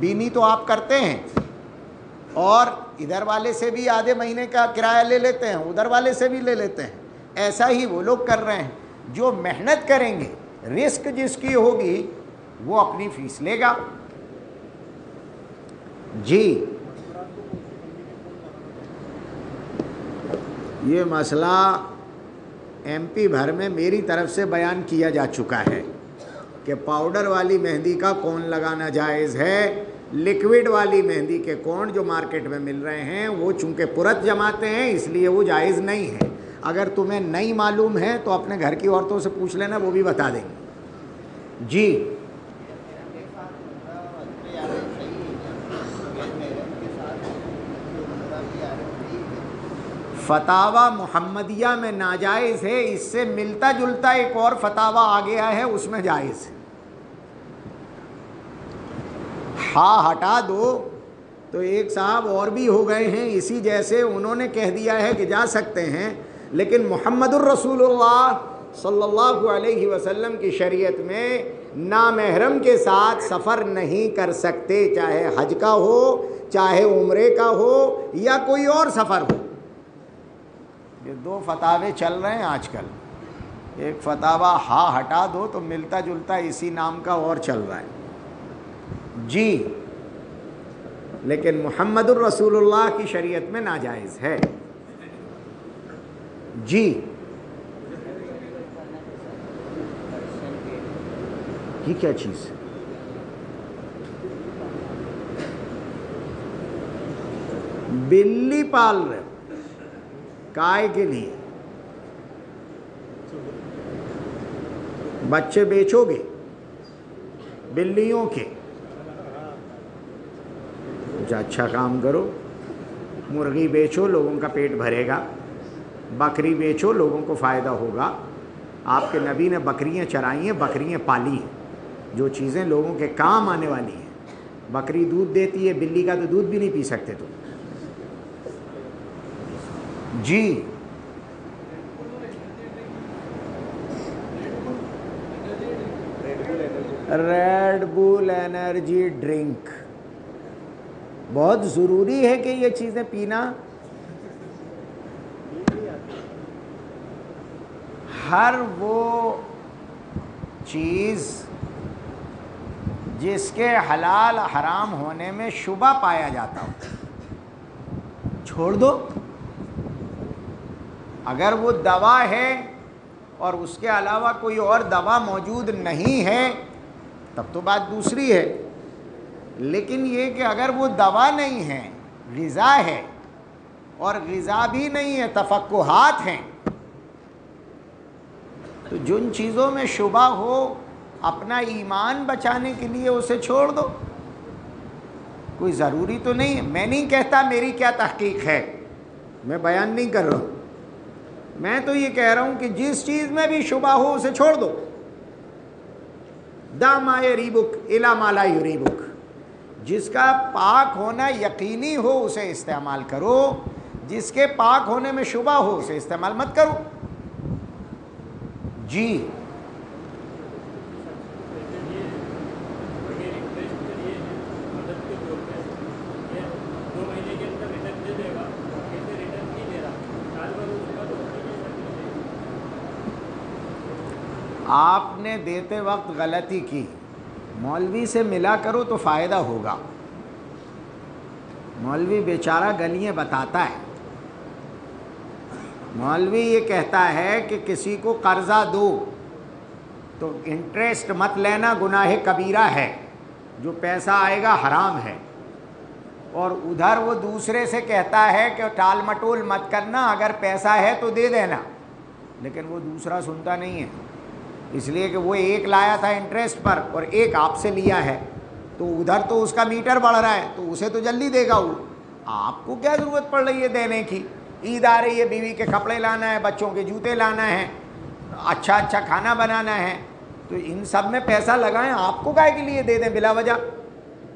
[SPEAKER 1] بینی تو آپ کرتے ہیں اور ادھر والے سے بھی آدھے مہینے کا کرایہ لے لیتے ہیں, ادھر والے سے بھی لے لیتے ہیں. ایسا ہی وہ لوگ کر رہے ہیں. جو محنت کریں گے, رزق جس کی ہوگی وہ اپنی فیس لے گا. جی یہ مسئلہ ایم پی بھر میں میری طرف سے بیان کیا جا چکا ہے کہ پاؤڈر والی مہندی کا کون لگانا جائز ہے, لکوڈ والی مہندی کے کون جو مارکیٹ میں مل رہے ہیں وہ چونکہ پرت جماتے ہیں اس لیے وہ جائز نہیں ہے. اگر تمہیں نہیں معلوم ہے تو اپنے گھر کی عورتوں سے پوچھ لینا, وہ بھی بتا دیں گے. جی فتاوی محمدیہ میں ناجائز ہے, اس سے ملتا جلتا ایک اور فتاوی آ گیا ہے اس میں جائز ہے. ہاں ہٹا دو تو ایک صاحب اور بھی ہو گئے ہیں اسی جیسے, انہوں نے کہہ دیا ہے کہ جا سکتے ہیں, لیکن محمد الرسول اللہ صلی اللہ علیہ وسلم کی شریعت میں نامحرم کے ساتھ سفر نہیں کر سکتے, چاہے حج کا ہو چاہے عمرے کا ہو یا کوئی اور سفر ہو. یہ دو فتاوے چل رہے ہیں آج کل. ایک فتاوہ ہاں ہٹا دو تو ملتا جلتا اسی نام کا اور چل رہا ہے. جی لیکن محمد الرسول اللہ کی شریعت میں ناجائز ہے. جی یہ کیا چیز ہے؟ بلی پال رہے ہو کائے کے لیے؟ بچے بیچو گے بلیوں کے؟ اچھا کام کرو, مرغی بیچو لوگوں کا پیٹ بھرے گا, بکری بیچو لوگوں کو فائدہ ہوگا. آپ کے نبی نے بکریاں چرائی ہیں, بکریاں پالی ہیں, جو چیزیں لوگوں کے کام آنے والی ہیں. بکری دودھ دیتی ہے, بلی کا تو دودھ بھی نہیں پی سکتے تم. جی ریڈ بول انرجی ڈرنک بہت ضروری ہے کہ یہ چیزیں پینا. ہر وہ چیز جس کے حلال حرام ہونے میں شبہ پایا جاتا ہو چھوڑ دو. اگر وہ دوا ہے اور اس کے علاوہ کوئی اور دوا موجود نہیں ہے تب تو بات دوسری ہے. لیکن یہ کہ اگر وہ دوا نہیں ہے, غذا ہے, اور غذا بھی نہیں ہے, تفقہات ہیں, تو جن چیزوں میں شبہ ہو اپنا ایمان بچانے کے لیے اسے چھوڑ دو. کوئی ضروری تو نہیں ہے. میں نہیں کہتا میری کیا تحقیق ہے, میں بیان نہیں کر رہا ہوں. میں تو یہ کہہ رہا ہوں کہ جس چیز میں بھی شبہ ہو اسے چھوڑ دو. دا ما یریبک الی ما لا یریبک, جس کا پاک ہونا یقینی ہو اسے استعمال کرو, جس کے پاک ہونے میں شبہ ہو اسے استعمال مت کرو. جی آپ نے دیتے وقت غلطی کی, مولوی سے ملا کرو تو فائدہ ہوگا. مولوی بیچارہ گلیاں بتاتا ہے. مولوی یہ کہتا ہے کہ کسی کو قرضہ دو تو انٹرسٹ مت لینا, گناہ کبیرہ ہے, جو پیسہ آئے گا حرام ہے. اور ادھر وہ دوسرے سے کہتا ہے کہ ٹال مٹول مت کرنا, اگر پیسہ ہے تو دے دینا. لیکن وہ دوسرا سنتا نہیں ہے, اس لیے کہ وہ ایک لایا تھا انٹرسٹ پر اور ایک آپ سے لیا ہے, تو ادھر تو اس کا میٹر بڑھ رہا ہے تو اسے تو جلدی دے گا. وہ آپ کو کیا ضرورت پڑ رہی ہے دینے کی؟ عید آ رہی ہے, بیوی کے کپڑے لانا ہے, بچوں کے جوتے لانا ہے, اچھا اچھا کھانا بنانا ہے, تو ان سب میں پیسہ لگائیں. آپ کو کائے کے لیے دے دیں بلا وجہ؟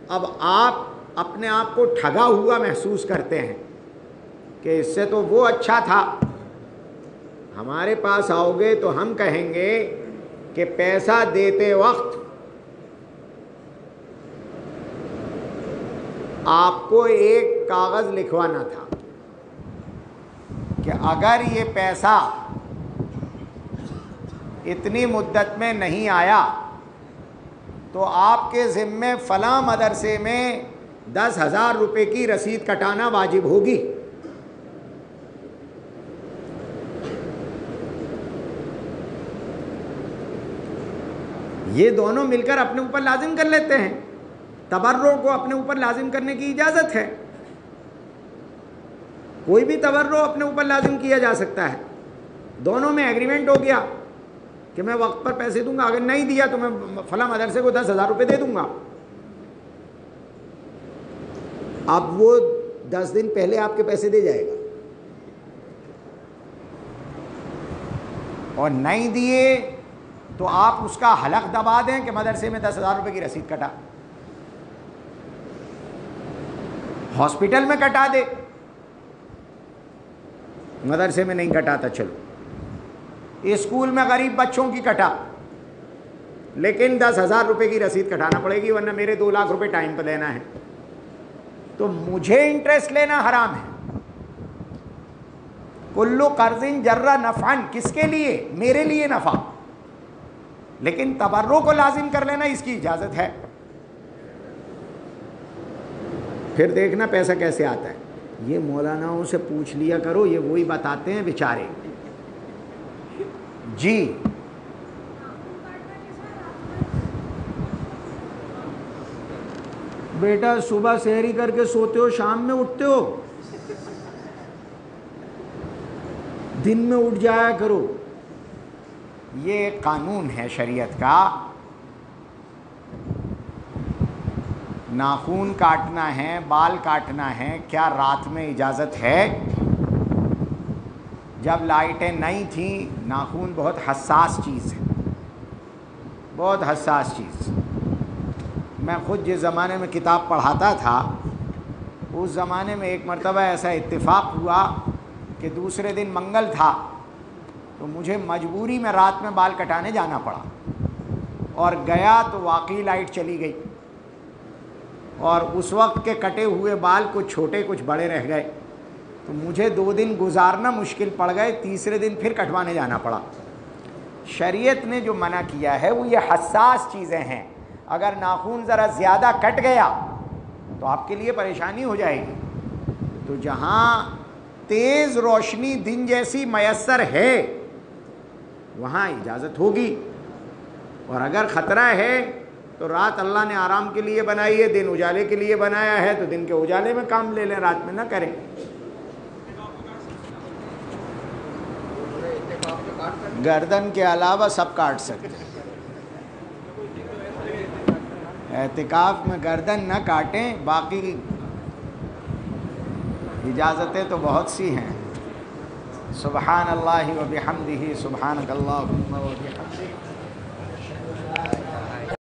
[SPEAKER 1] اب آپ اپنے آپ کو ٹھگا ہوا محسوس کرتے ہیں کہ اس سے تو وہ اچھا تھا. ہمارے پاس آؤ گے تو ہم کہیں گے کہ پیسہ دیتے وقت آپ کو ایک کاغذ لکھوانا تھا کہ اگر یہ پیسہ اتنی مدت میں نہیں آیا تو آپ کے ذمے فلاں مدرسے میں 10,000 روپے کی رسید کٹانا واجب ہوگی. یہ دونوں مل کر اپنے اوپر لازم کر لیتے ہیں. تبرع کو اپنے اوپر لازم کرنے کی اجازت ہے. کوئی بھی تبرع اپنے اوپر لازم کیا جا سکتا ہے. دونوں میں ایگریمنٹ ہو گیا کہ میں وقت پر پیسے دوں گا, اگر نہیں دیا تو میں فلاں مدرسے کو 10,000 روپے دے دوں گا. اب وہ 10 دن پہلے آپ کے پیسے دے جائے گا, اور نہیں دیے تو آپ اس کا حلق دبا دیں کہ مدرسے میں 10,000 روپے کی رسید کٹا, ہاسپٹل میں کٹا دے, مدرسے میں نہیں کٹاتا چلو, اسکول میں غریب بچوں کی کٹا, لیکن 10,000 روپے کی رسید کٹانا پڑے گی ورنہ میرے 2 لاکھ روپے ٹائم پہ لینا ہے. تو مجھے انٹرسٹ لینا حرام ہے. کلو قرض جر نفعن, کس کے لیے؟ میرے لیے نفع. لیکن تبرع کو لازم کر لینا اس کی اجازت ہے. پھر دیکھنا پیسہ کیسے آتا ہے. یہ مولاناؤں سے پوچھ لیا کرو, یہ وہی بتاتے ہیں بیچارے. جی بیٹا صبح سحری کر کے سوتے ہو, شام میں اٹھتے ہو, دن میں اٹھ جایا کرو. یہ ایک قانون ہے شریعت کا. ناخون کاٹنا ہے, بال کاٹنا ہے, کیا رات میں اجازت ہے؟ جب لائٹیں نہیں تھیں, ناخون بہت حساس چیز ہے, بہت حساس چیز. میں خود جس زمانے میں کتاب پڑھاتا تھا اس زمانے میں ایک مرتبہ ایسا اتفاق ہوا کہ دوسرے دن منگل تھا, تو مجھے مجبوری میں رات میں بال کٹانے جانا پڑا, اور گیا تو واقعی لائٹ چلی گئی, اور اس وقت کے کٹے ہوئے بال کچھ چھوٹے کچھ بڑے رہ گئے, تو مجھے 2 دن گزارنا مشکل پڑ گئے. تیسرے دن پھر کٹوانے جانا پڑا. شریعت نے جو منع کیا ہے وہ یہ حساس چیزیں ہیں. اگر ناخون ذرا زیادہ کٹ گیا تو آپ کے لیے پریشانی ہو جائے گی. تو جہاں تیز روشنی دن جیسی میسر ہے وہاں اجازت ہوگی, اور اگر خطرہ ہے تو رات اللہ نے آرام کے لیے بنائی ہے, دن اجالے کے لیے بنایا ہے, تو دن کے اجالے میں کام لے لیں, رات میں نہ کریں. گردن کے علاوہ سب کاٹ سکتے ہیں. اعتکاف میں گردن نہ کاٹیں, باقی اجازتیں تو بہت سی ہیں. سبحان اللہ و بحمدہ, سبحانک اللہم و بحمدک.